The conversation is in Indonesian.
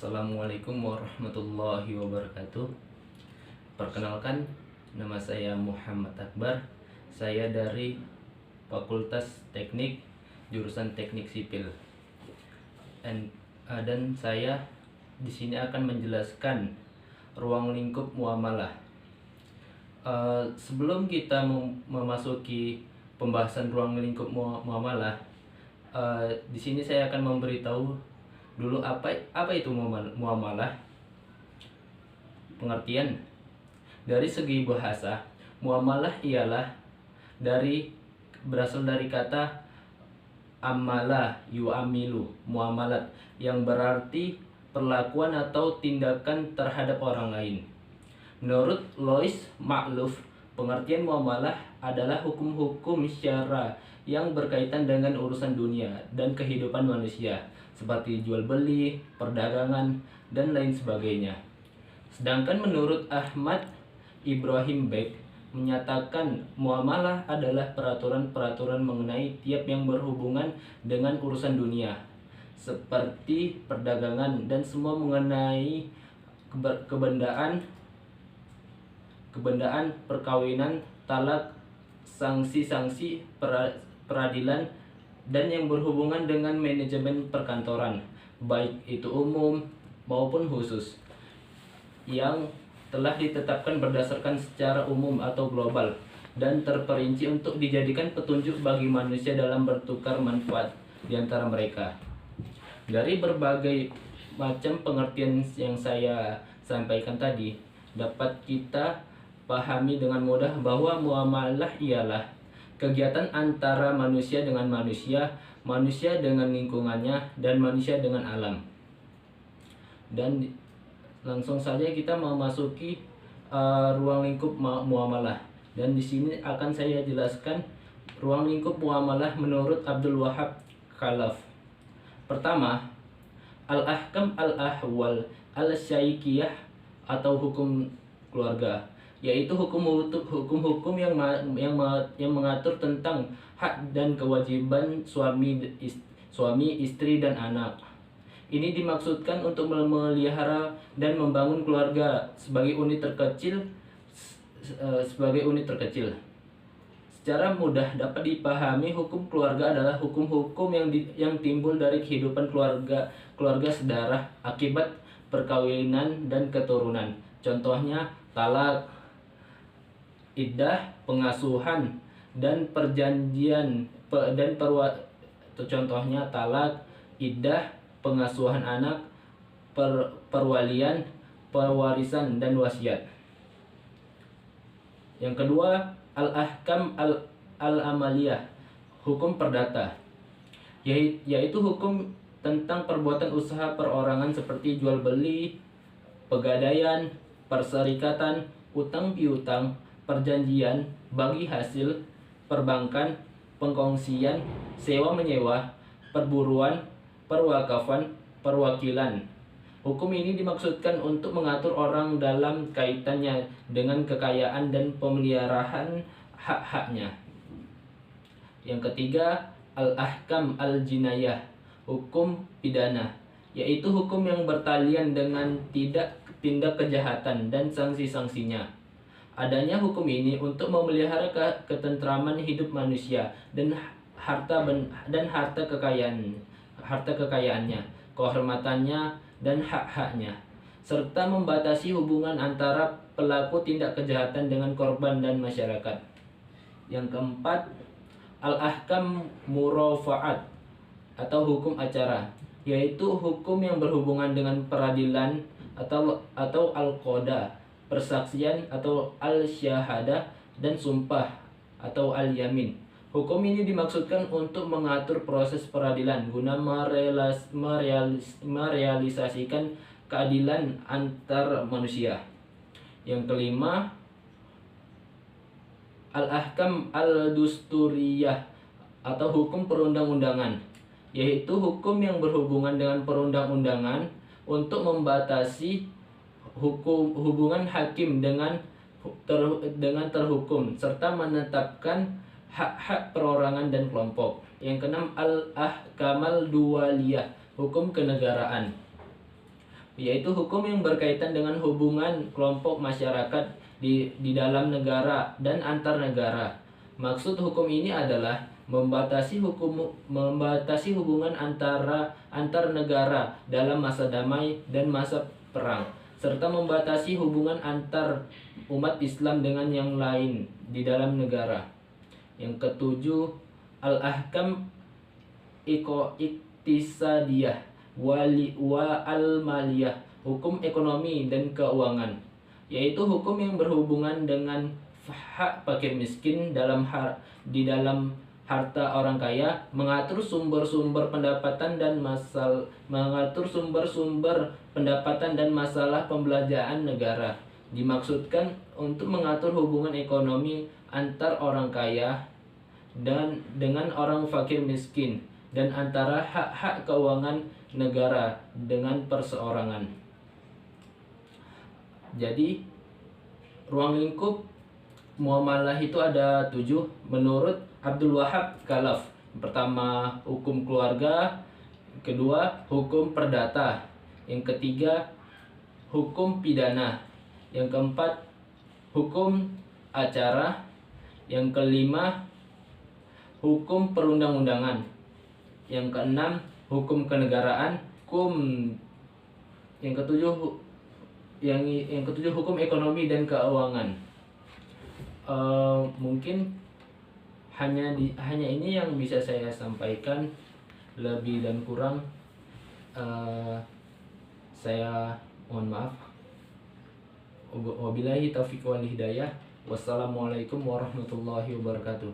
Assalamualaikum warahmatullahi wabarakatuh. Perkenalkan, nama saya Muhammad Akbar. Saya dari Fakultas Teknik, jurusan Teknik Sipil. Dan saya di sini akan menjelaskan ruang lingkup muamalah. Sebelum kita memasuki pembahasan ruang lingkup muamalah, di sini saya akan memberitahu dulu apa itu muamalah. Pengertian dari segi bahasa, muamalah ialah berasal dari kata amala yu'amilu muamalat, yang berarti perlakuan atau tindakan terhadap orang lain. Menurut Lois Makluf, pengertian muamalah adalah hukum-hukum syara yang berkaitan dengan urusan dunia dan kehidupan manusia, seperti jual beli, perdagangan, dan lain sebagainya. Sedangkan menurut Ahmad Ibrahim Beg menyatakan muamalah adalah peraturan-peraturan mengenai tiap yang berhubungan dengan urusan dunia, seperti perdagangan dan semua mengenai kebendaan, perkawinan, talak, sanksi-sanksi peradilan, dan yang berhubungan dengan manajemen perkantoran, baik itu umum maupun khusus, yang telah ditetapkan berdasarkan secara umum atau global dan terperinci untuk dijadikan petunjuk bagi manusia dalam bertukar manfaat di antara mereka. Dari berbagai macam pengertian yang saya sampaikan tadi, dapat kita pahami dengan mudah bahwa muamalah ialah kegiatan antara manusia dengan manusia, manusia dengan lingkungannya, dan manusia dengan alam. Dan langsung saja kita memasuki ruang lingkup muamalah. Dan di sini akan saya jelaskan ruang lingkup muamalah menurut Abdul Wahab Khalaf. Pertama, al-ahkam al-ahwal al-syaikiyah atau hukum keluarga, yaitu hukum-hukum yang mengatur tentang hak dan kewajiban suami, istri, dan anak. Ini dimaksudkan untuk memelihara dan membangun keluarga sebagai unit terkecil. Secara mudah dapat dipahami, hukum keluarga adalah hukum-hukum yang timbul dari kehidupan keluarga sedarah akibat perkawinan dan keturunan. Contohnya talak, iddah, pengasuhan, dan perjanjian contohnya talak, iddah, pengasuhan anak, perwalian, pewarisan, dan wasiat. Yang kedua, al-ahkam al-amaliyah, hukum perdata, yaitu hukum tentang perbuatan usaha perorangan seperti jual beli, pegadaian, perserikatan, utang piutang, perjanjian, bagi hasil, perbankan, pengkongsian, sewa menyewa, perburuan, perwakafan, perwakilan. Hukum ini dimaksudkan untuk mengatur orang dalam kaitannya dengan kekayaan dan pemeliharaan hak-haknya. Yang ketiga, al-ahkam al-jinayah, hukum pidana, yaitu hukum yang bertalian dengan tindak kejahatan dan sanksi-sanksinya. Adanya hukum ini untuk memelihara ketentraman hidup manusia dan harta kekayaannya, kehormatannya, dan hak-haknya, serta membatasi hubungan antara pelaku tindak kejahatan dengan korban dan masyarakat. Yang keempat, al-ahkam murafaat atau hukum acara, yaitu hukum yang berhubungan dengan peradilan atau al-qoda, persaksian atau al-syahadah, dan sumpah atau al-yamin. Hukum ini dimaksudkan untuk mengatur proses peradilan guna merealisasikan keadilan antar manusia. Yang kelima, al-ahkam al-dusturiyah atau hukum perundang-undangan, yaitu hukum yang berhubungan dengan perundang-undangan untuk membatasi hubungan hakim dengan terhukum serta menetapkan hak-hak perorangan dan kelompok. Yang keenam, al-ahkamal duwaliyah, hukum kenegaraan, yaitu hukum yang berkaitan dengan hubungan kelompok masyarakat di dalam negara dan antar negara. Maksud hukum ini adalah membatasi hubungan antar negara dalam masa damai dan masa perang, serta membatasi hubungan antar umat Islam dengan yang lain di dalam negara. Yang ketujuh, al-ahkam iktisadiyah wa al-maliyah, hukum ekonomi dan keuangan, yaitu hukum yang berhubungan dengan hak fakir miskin di dalam harta orang kaya, mengatur sumber-sumber pendapatan dan masalah pembelanjaan negara. Dimaksudkan untuk mengatur hubungan ekonomi antar orang kaya dan dengan orang fakir miskin, dan antara hak-hak keuangan negara dengan perseorangan. Jadi ruang lingkup muamalah itu ada 7 menurut Abdul Wahab Khalaf. Pertama, hukum keluarga. Kedua, hukum perdata. Yang ketiga, hukum pidana. Yang keempat, hukum acara. Yang kelima, hukum perundang-undangan. Yang keenam, hukum kenegaraan. Yang ketujuh, hukum ekonomi dan keuangan. Mungkin hanya ini yang bisa saya sampaikan. Lebih dan kurang saya mohon maaf. Wabillahi taufiq wal hidayah. Wassalamualaikum warahmatullahi wabarakatuh.